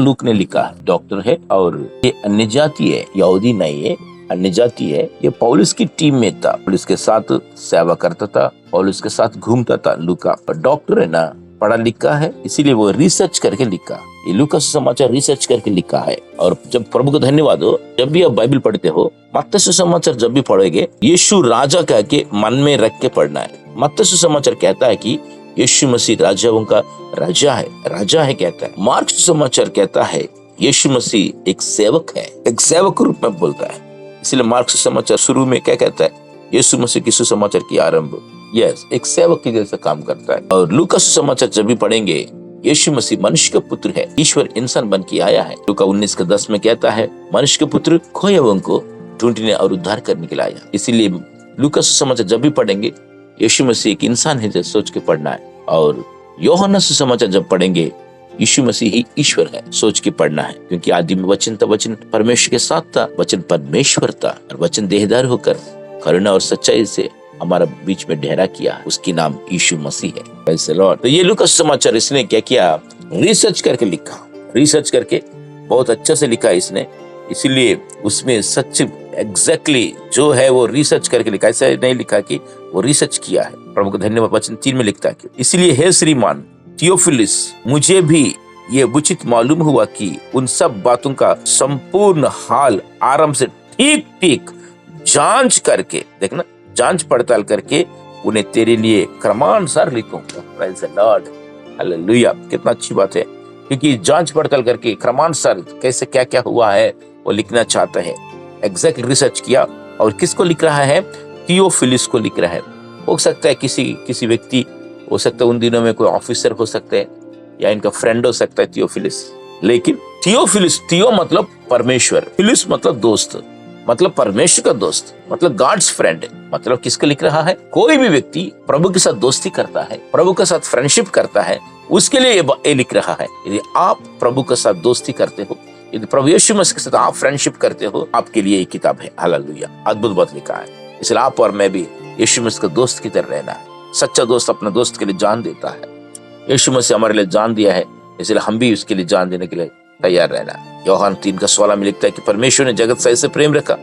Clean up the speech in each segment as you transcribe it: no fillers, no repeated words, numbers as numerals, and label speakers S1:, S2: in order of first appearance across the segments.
S1: Look ने लिखा है, डॉक्टर है और ये अन्य जाति है, यहूदी नहीं है, अन्य जाति है। ये पौलुस की टीम में था, पौलुस के साथ सेवा करता था, पौलुस के साथ घूमता था। लूका डॉक्टर है ना, पढ़ा लिखा है, इसीलिए वो रिसर्च करके लिखा। ये लूका सुसमाचार रिसर्च करके लिखा है। और जब प्रभु को धन्यवाद हो, जब भी आप बाइबल पढ़ते हो, मत्ती सुसमाचार जब भी पढ़ोगे, यीशु राजा कह के मन में रख के पढ़ना है। मत्ती सुसमाचार कहता है कि यीशु मसीह राजाओं का राजा है कहता है। मार्क सुसमाचार कहता है यीशु मसीह एक सेवक है, एक सेवक रूप में बोलता है। इसलिए मार्क सुसमाचार शुरू में क्या कहता है, यीशु मसीह की सुसमाचार की आरंभ एक सेवक की जैसे काम करता है। और लूका सुसमाचार जब भी पढ़ेंगे, यीशु मसीह मनुष्य का पुत्र है, ईश्वर इंसान बन के आया है। लूका 19:10 में कहता है मनुष्य के पुत्र खोए हुओं को ढूंढने और उद्धार करने के लिए आया। इसीलिए लूका सुसमाचार जब भी पढ़ेंगे, यीशु मसीह एक इंसान है जैसे सोच के पढ़ना है। और यूहन्ना सुसमाचार जब पढ़ेंगे, यीशु मसीह ही ईश्वर है सोच के पढ़ना है, क्योंकि आदि में वचन था, वचन परमेश्वर के साथ था, वचन परमेश्वर था और वचन देहधार होकर करुणा और सच्चाई से हमारा बीच में ठहरा किया, उसकी नाम यीशु मसीह है। Praise the Lord. तो ये लूका सुसमाचार इसने क्या किया, रिसर्च करके लिखा, रिसर्च करके बहुत अच्छा से लिखा इसने। इसीलिए उसमें सच एग्जैक्टली जो है वो रिसर्च करके लिखा, ऐसा नहीं लिखा कि वो रिसर्च किया है। प्रभु को धन्यवाद। वचन 3 में लिखता है कि इसलिए हे श्रीमान थियोफिलस, मुझे भी ये उचित मालूम हुआ कि उन सब बातों का संपूर्ण हाल आराम से ठीक जांच करके, देखना, जांच पड़ताल करके उन्हें तेरे लिए क्रमानुसार लिखूंगा। Praise the Lord, hallelujah. कितना अच्छी बात है, क्योंकि जांच पड़ताल करके क्रमानुसार कैसे क्या क्या हुआ है वो लिखना चाहता है। एग्जैक्ट रिसर्च किया। और किसको लिख रहा है, थियोफिलस को लिख रहा है। हो सकता है किसी व्यक्ति, हो सकता है उन दिनों में कोई ऑफिसर हो सकते हैं, या इनका फ्रेंड हो सकता है थियोफिलस। लेकिन थियोफिलस, थियो मतलब परमेश्वर, फिलिस मतलब दोस्त, मतलब परमेश्वर का दोस्त, मतलब गॉड्स फ्रेंड। मतलब किसको लिख रहा है, कोई भी व्यक्ति प्रभु के साथ दोस्ती करता है, प्रभु के साथ फ्रेंडशिप करता है, उसके लिए ये लिख रहा है। यदि आप प्रभु के साथ दोस्ती करते हो, यदि प्रभु यीशु मसीह के साथ आप फ्रेंडशिप करते हो, आपके लिए ये किताब है। हालेलुया, अद्भुत बात लिखा है। इसलिए आप और मैं भी यीशु मसीह का दोस्त की तरह रहना है। सच्चा दोस्त अपने दोस्त के लिए जान देता है। यीशु मसीह हमारे लिए जान दिया है, इसलिए हम भी उसके लिए जान देने के लिए तैयार रहना है। यूहन्ना 3:16 में लिखता है कि परमेश्वर ने जगत से ऐसे प्रेम रखा,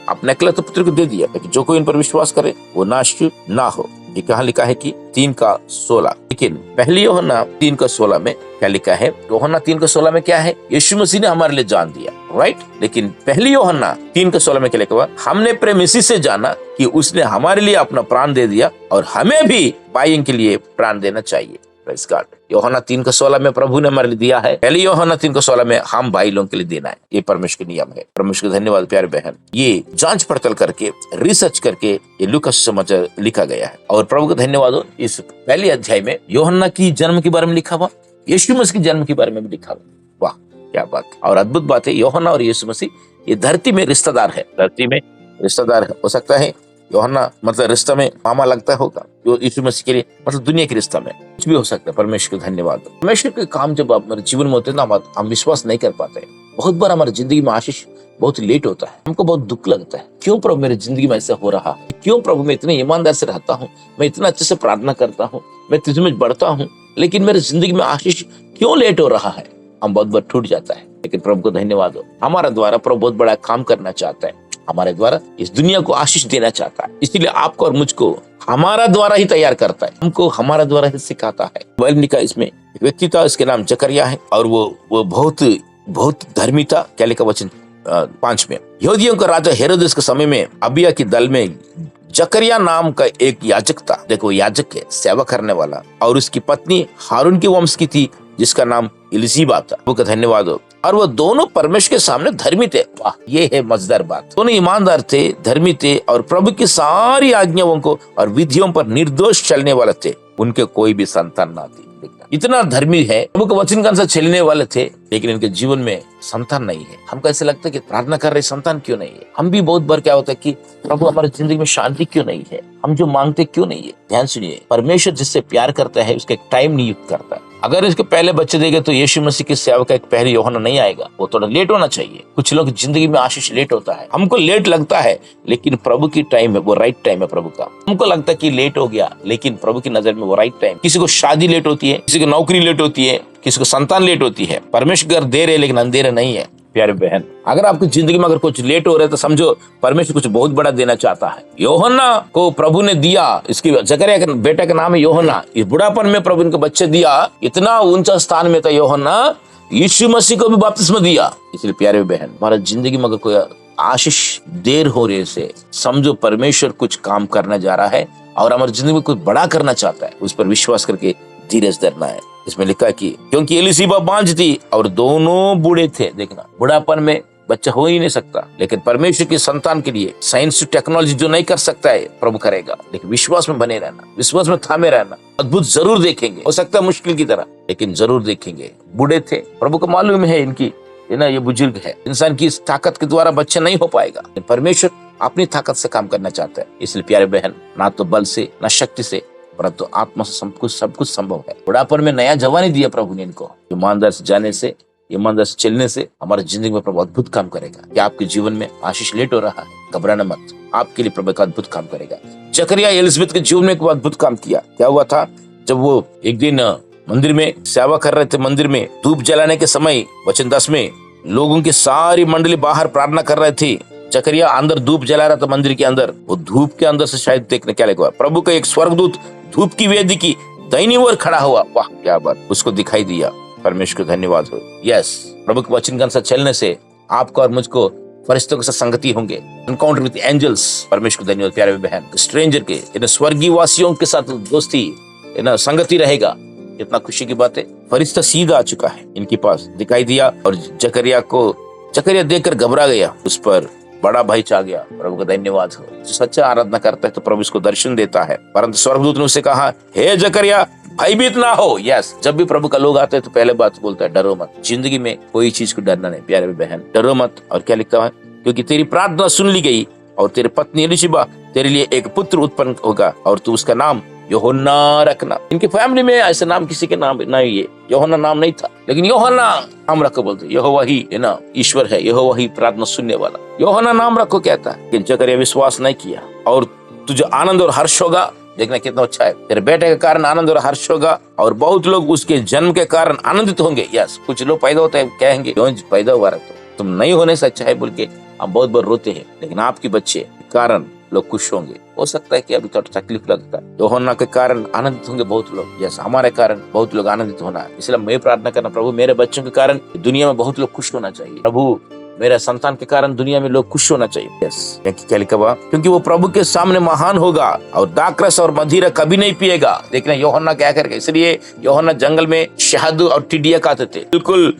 S1: अपने अकेलौते पुत्र को दे दिया, ताकि जो कोई इन पर विश्वास करे वो नाश ना हो। ये कहाँ लिखा है कि 3:16। लेकिन पहली यूहन्ना 3:16 में क्या लिखा है, यूहन्ना 3:16 में क्या है, यीशु मसीह ने हमारे लिए जान दिया, राइट। लेकिन पहली यूहन्ना 3:16 में क्या लिखा हुआ, हमने प्रेम इसी से जाना कि उसने हमारे लिए अपना प्राण दे दिया, और हमें भी भाइयों के लिए प्राण देना चाहिए। Praise God. यूहन्ना 3:16 में प्रभु ने हमारे लिए दिया है, पहले यूहन्ना 3:16 में हम भाई लोगों के लिए देना है। ये परमेश्वर का नियम है। परमेश्वर का धन्यवाद प्यारे बहन। ये जांच पड़ताल करके, रिसर्च करके ये लूका सुसमाचार लिखा गया है। और प्रभु का धन्यवाद हो, इस पहले अध्याय में यूहन्ना की जन्म के बारे में लिखा हुआ, यीशु मसीह के जन्म के बारे में भी लिखा हुआ। वाह क्या बात और अद्भुत बात है। यूहन्ना और यीशु मसीह ये धरती में रिश्तेदार है, धरती में रिश्तेदार है। हो सकता है यूहन्ना मतलब रिश्ता में मामा लगता होगा, यीशु मसीह के लिए मतलब दुनिया के रिश्ता में कुछ भी हो सकता है। परमेश्वर का धन्यवाद। परमेश्वर के काम जब हमारे जीवन में होते हैं ना, हम विश्वास नहीं कर पाते। बहुत बार हमारी जिंदगी में आशीष बहुत लेट होता है, हमको बहुत दुख लगता है। क्यों प्रभु मेरी जिंदगी में ऐसा हो रहा है, क्यों प्रभु मैं इतने ईमानदार से रहता हूँ, मैं इतना अच्छे से प्रार्थना करता हूँ, मैं तुझ में बढ़ता हूँ, लेकिन मेरी जिंदगी में आशीष क्यों लेट हो रहा है। हम बहुत बार टूट जाता है। लेकिन प्रभु को धन्यवाद हो, हमारा द्वारा प्रभु बहुत बड़ा काम करना चाहता है, हमारे द्वारा इस दुनिया को आशीष देना चाहता है। इसीलिए आपको और मुझको हमारा द्वारा ही तैयार करता है, हमको हमारा द्वारा ही सिखाता है। बाइबल का इसमें एक व्यक्ति था, इसके नाम जकरिया है, और वो बहुत धर्मी था। क्या लिखा वचन 5 में, यहूदियों का राजा हेरोदेस के समय में अबिया की दल में जकरिया नाम का एक याजक था। देखो याजक है, सेवा करने वाला, और उसकी पत्नी हारून के वंश की थी, जिसका नाम इलिशिबा था। वो का धन्यवाद हो। और वो दोनों परमेश्वर के सामने धर्मी थे। वाह, ये है मजेदार बात। दोनों ईमानदार थे, धर्मी थे, और प्रभु की सारी आज्ञाओं को और विधियों पर निर्दोष चलने वाले थे। उनके कोई भी संतान ना थी। इतना धर्मी है, प्रभु के वचन के अनुसार चलने वाले थे, लेकिन इनके जीवन में संतान नहीं है। हमको ऐसा लगता है कि प्रार्थना कर रहे संतान क्यों नहीं है। हम भी बहुत बार क्या होता है कि प्रभु हमारी जिंदगी में शांति क्यों नहीं है, हम जो मांगते क्यों नहीं है। ध्यान सुनिए, परमेश्वर जिससे प्यार करता है उसका एक टाइम नियुक्त करता है। अगर इसके पहले बच्चे देंगे तो यीशु मसीह की सेवा का एक पहले यूहन्ना नहीं आएगा, वो थोड़ा लेट होना चाहिए। कुछ लोग जिंदगी में आशीष लेट होता है, हमको लेट लगता है, लेकिन प्रभु की टाइम है वो राइट टाइम है प्रभु का। हमको लगता है कि लेट हो गया, लेकिन प्रभु की नजर में वो राइट टाइम। किसी को शादी लेट होती है, किसी को नौकरी लेट होती है, किसी को संतान लेट होती है। परमेश्वर देर है लेकिन अंधेरा नहीं है। प्यारे बहन, अगर आपकी जिंदगी में अगर कुछ लेट हो रहा है तो समझो परमेश्वर कुछ बहुत बड़ा देना चाहता है। यूहन्ना को प्रभु ने दिया, इसकी जकरिया के बेटा का नाम है यूहन्ना। इस बुढ़ापन में प्रभु इनको बच्चे दिया, इतना ऊंचा स्थान में था यूहन्ना, यीशु मसीह को भी बपतिस्मा दिया। इसलिए प्यारे बहन, हमारा जिंदगी में अगर कोई आशीष देर हो रही से समझो परमेश्वर कुछ काम करना जा रहा है और हमारी जिंदगी में कुछ बड़ा करना चाहता है। उस पर विश्वास करके धीरज धरना है। इसमें लिखा कि क्योंकि एलिशिबा बांझ थी और दोनों बूढ़े थे। देखना, बुढ़ापन में बच्चा हो ही नहीं सकता, लेकिन परमेश्वर की संतान के लिए साइंस टेक्नोलॉजी जो नहीं कर सकता है प्रभु करेगा। लेकिन विश्वास में बने रहना, विश्वास में थामे रहना। अद्भुत जरूर देखेंगे, हो सकता है मुश्किल की तरह, लेकिन जरूर देखेंगे। बूढ़े थे, प्रभु को मालूम है इनकी ये बुजुर्ग है, इंसान की इस ताकत के द्वारा बच्चा नहीं हो पाएगा। परमेश्वर अपनी ताकत से काम करना चाहता है। इसलिए प्यारे बहन, ना तो बल से ना शक्ति से, परंतु आत्मा से सब कुछ संभव है। बुढ़ापन में नया जवानी दिया प्रभु ने इनको। ईमानदार से जाने से, ईमानदार से चलने से हमारी जिंदगी में प्रभु अद्भुत काम करेगा। क्या आपके जीवन में आशीष लेट हो रहा है? घबराना मत, आपके लिए प्रभु का अद्भुत काम करेगा। जकरिया एलिजबेथ के जीवन में एक अद्भुत काम किया। क्या हुआ था? जब वो एक दिन मंदिर में सेवा कर रहे थे, मंदिर में धूप जलाने के समय, वचन 10 में लोगों की सारी मंडली बाहर प्रार्थना कर रहे थे। जकरिया अंदर धूप जला रहा था मंदिर के अंदर। वो धूप के अंदर से शायद देखने क्या लगा, प्रभु का एक स्वर्गदूत धूप की वेदी की दाहिनी ओर खड़ा हुआ। वाह क्या बात, उसको दिखाई दिया। परमेश्वर को धन्यवाद हो। यस, प्रभु के वचन के अनुसार चलने से आपको और मुझको फरिश्तों के साथ संगति होंगे, एनकाउंटर विद एंजल्स। परमेश्वर को धन्यवाद। प्यारे बहन, स्ट्रेंजर के स्वर्गीय वासियों के साथ दोस्ती संगति रहेगा। कितना खुशी की बात है। फरिश्ता सीधा आ चुका है इनके पास, दिखाई दिया और जकरिया देखकर घबरा गया। उस पर बड़ा भय छा गया। प्रभु का धन्यवाद हो। जो सच्चा आराधना करता है तो प्रभु इसको दर्शन देता है। परंतु स्वर्गदूत ने उससे कहा, हे जकरिया, भयभीत ना हो। यस, जब भी प्रभु का लोग आते हैं तो पहले बात बोलता है, डरो मत। जिंदगी में कोई चीज को डरना नहीं प्यारे बहन, डरो मत। और क्या लिखता है? क्योंकि तेरी प्रार्थना सुन ली गई और तेरे पत्नी एलिशिबा तेरे लिए एक पुत्र उत्पन्न होगा और तू उसका नाम यूहन्ना रखना। इनकी फैमिली में ऐसा नाम किसी के नाम नहीं, ये यूहन्ना नाम नहीं था, लेकिन यूहन्ना नाम रखो बोलते। यहोवा ही ईश्वर है, यहोवा ही प्रार्थना सुनने वाला। यूहन्ना नाम रखो कहता है। लेकिन जकरिया विश्वास नहीं किया। और तुझे आनंद और हर्ष होगा। देखना कितना अच्छा है, तेरे बेटे के कारण आनंद और हर्ष होगा और बहुत लोग उसके जन्म के कारण आनंदित होंगे। यस, कुछ लोग पैदा होते हैं कहेंगे क्यों पैदा हुआ रहा, तो तुम नहीं होने से अच्छा है बोल के हम बहुत बार रोते हैं, लेकिन आपके बच्चे के कारण लोग खुश होंगे। हो सकता है कि अभी थोड़ा तकलीफ लगता है, यूहन्ना के कारण आनंदित होंगे बहुत लोग। यस, हमारे कारण बहुत लोग आनंदित होना है। इसलिए मैं प्रार्थना करना, प्रभु मेरे बच्चों के कारण दुनिया में बहुत लोग खुश होना चाहिए। प्रभु मेरा संतान के कारण दुनिया में लोग खुश होना चाहिए। यस, क्या लिखा हुआ? क्योंकि वो प्रभु के सामने महान होगा और दाखरस और मदिरा कभी नहीं पिएगा। देखना यूहन्ना क्या करके, इसलिए यूहन्ना जंगल में शहद और टिड्डियां खाते थे, बिल्कुल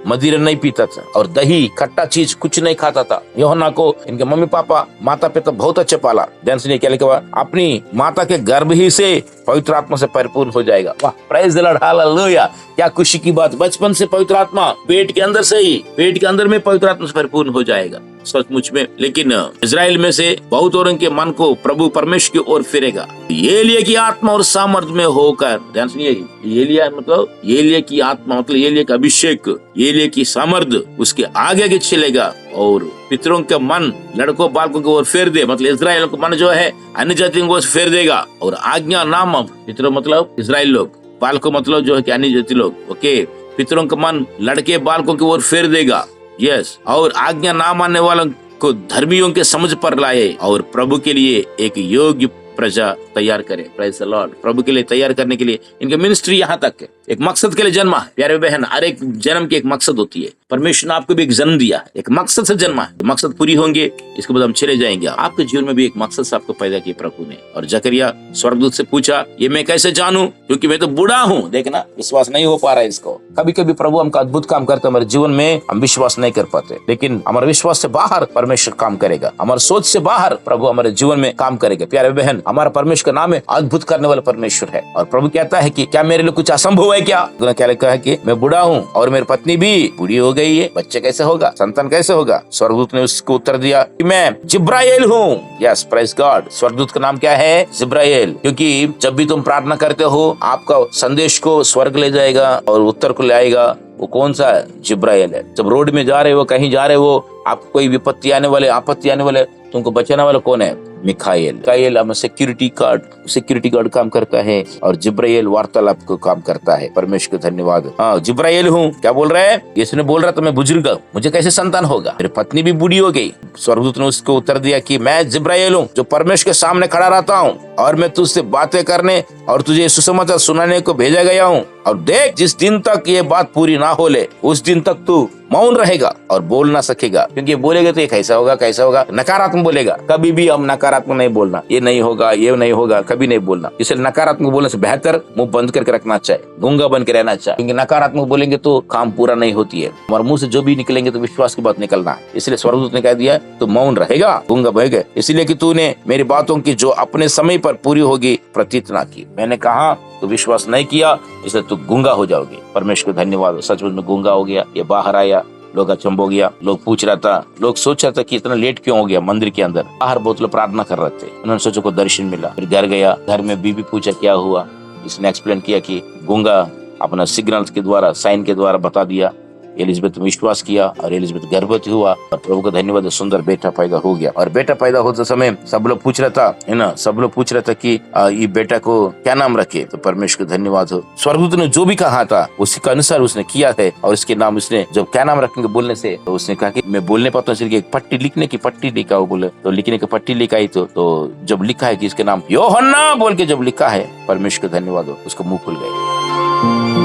S1: मदिरा नहीं पीता था और दही खट्टा चीज कुछ नहीं खाता था। यूहन्ना को इनके मम्मी पापा माता पिता बहुत अच्छे पाला। ध्यान सुनिए क्या लिखा हुआ? अपनी माता के गर्भ ही से पवित्र आत्मा से परिपूर्ण हो जाएगा। वाह, प्रेज द लॉर्ड, हालेलुया। क्या खुशी की बात, बचपन से पवित्र आत्मा पेट के अंदर से ही, पेट के अंदर में पवित्र आत्मा से परिपूर्ण हो जाएगा सचमुच में। लेकिन इजराइल में से बहुत औरों के मन को प्रभु परमेश्वर की ओर फिरेगा। एलिया की आत्मा और सामर्थ में होकर, ध्यान सुनिए, एलिया मतलब एलिया की आत्मा मतलब एलिया का अभिषेक, एलिया की सामर्थ उसके आगे के चलेगा और पितरों का मन लड़कों बालकों की ओर फेर दे, मतलब इजराइल का मन जो है अन्य जातियों को फेर देगा। और आज्ञा नाम, पितरों मतलब इजराइल लोग, बालकों मतलब जो है कि अन्य जाति लोग। ओके, पितरों का मन लड़के बालकों की ओर फेर देगा। यस, और आज्ञा ना मानने वालों को धर्मियों के समझ पर लाए और प्रभु के लिए एक योग्य प्रजा तैयार करे। Praise the Lord. प्रभु के लिए तैयार करने के लिए इनके मिनिस्ट्री यहाँ तक है, एक मकसद के लिए जन्मा है। प्यारे बहन, हर एक जन्म की एक मकसद होती है। परमेश्वर ने आपको भी एक जन्म दिया है, एक मकसद से जन्मा है। मकसद पूरी होंगे इसके बाद हम चले जाएंगे। आपके जीवन में भी एक मकसद से आपको पैदा किया प्रभु ने। और जकरिया स्वर्गदूत से पूछा, ये मैं कैसे जानूं क्योंकि मैं तो बूढ़ा हूँ। देखना, विश्वास नहीं हो पा रहा है इसको। कभी कभी प्रभु हमका अद्भुत काम करते हमारे जीवन में, हम विश्वास नहीं कर पाते, लेकिन हमारे विश्वास से बाहर परमेश्वर काम करेगा। हमारे सोच से बाहर प्रभु हमारे जीवन में काम करेगा। प्यारे बहन, हमारा परमेश्वर का नाम है अद्भुत करने वाला परमेश्वर है। और प्रभु कहता है कि क्या मेरे लिए कुछ असंभव है? है क्या? उन्होंने क्या लिखा है कि मैं बूढ़ा हूँ और मेरी पत्नी भी बूढ़ी हो गई है, बच्चे कैसे होगा, संतान कैसे होगा? स्वर्गदूत ने उसको उत्तर दिया कि मैं जिब्राइल हूँ। Yes, praise God. स्वर्गदूत का नाम क्या है? जिब्राइल। क्योंकि जब भी तुम प्रार्थना करते हो, आपका संदेश को स्वर्ग ले जाएगा और उत्तर को ले आएगा। वो कौन सा है? जिब्राइल है। जब रोड में जा रहे हो, कहीं जा रहे हो, आपको कोई विपत्ति आने वाले, आपत्ति आने वाले, तुमको बचाने वाला कौन है? मिखाएल हमें सिक्योरिटी गार्ड काम करता है और जिब्राइल वार्तालाप को काम करता है। परमेश्वर को धन्यवाद। हाँ, जिब्राइल हूँ। क्या बोल रहा है? यीशु ने बोल रहा था मैं बुजुर्ग, मुझे कैसे संतान होगा, मेरी पत्नी भी बूढ़ी हो गई। स्वर्गदूत ने उसको उत्तर दिया कि मैं जिब्राइल हूँ जो परमेश्वर के सामने खड़ा रहता हूँ और मैं तुझसे बातें करने और तुझे सुसमाचार सुनाने को भेजा गया हूँ। और देख, जिस दिन तक ये बात पूरी ना हो ले, उस दिन तक तू मौन रहेगा और बोल ना सकेगा। क्योंकि बोलेगा तो ये कैसा होगा, नकारात्मक बोलेगा। कभी भी हम नकारात्मक नहीं बोलना, ये नहीं होगा, कभी नहीं बोलना। इसलिए नकारात्मक बोलने से बेहतर मुंह बंद करके रखना चाहिए, गूंगा बन के रहना चाहिए। क्योंकि नकारात्मक बोलेंगे तो काम पूरा नहीं होती है। हमारे मुंह से जो भी निकलेंगे तो विश्वास की बात निकलना है। इसलिए स्वर्गदूत ने कह दिया तो मौन रहेगा, गूंगा बहेगा, इसलिए कि तूने मेरी बातों की जो अपने समय पर पूरी होगी प्रतीत ना की। मैंने कहा तो विश्वास नहीं किया, इसलिए तू गूंगा हो जाओगे। परमेश्वर को धन्यवाद। सचमुच में गूंगा हो गया, ये बाहर आया, लोग अचंभ हो गया। लोग पूछ रहा था, लोग सोच रहा था कि इतना लेट क्यों हो गया मंदिर के अंदर। बाहर बहुत लोग प्रार्थना कर रहे थे। उन्होंने सोचा को दर्शन मिला। फिर घर गया, घर में बीबी पूछा क्या हुआ। इसने एक्सप्लेन किया कि गूंगा अपना सिग्नल के द्वारा, साइन के द्वारा बता दिया। एलिजाबेथ विश्वास किया और एलिजाबेथ गर्भवती हुआ और प्रभु को धन्यवाद, सुंदर बेटा पैदा हो गया। और बेटा पैदा होते समय सब लोग पूछ रहा था, है ना, सब लोग पूछ रहा था कि ये बेटा को क्या नाम रखे। तो परमेश्वर को धन्यवाद हो, स्वर्गदूत ने जो भी कहा था उसी के अनुसार उसने किया है। और इसके नाम उसने जब क्या नाम रखेंगे बोलने से, तो उसने कहा कि मैं बोलने पाता हूँ, एक पट्टी लिखने की पट्टी लिखा, वो बोले तो लिखने की पट्टी लिखाई। तो जब लिखा है कि इसके नाम यूहन्ना बोल के जब लिखा है, परमेश्वर को धन्यवाद हो, उसको मुंह खुल गए।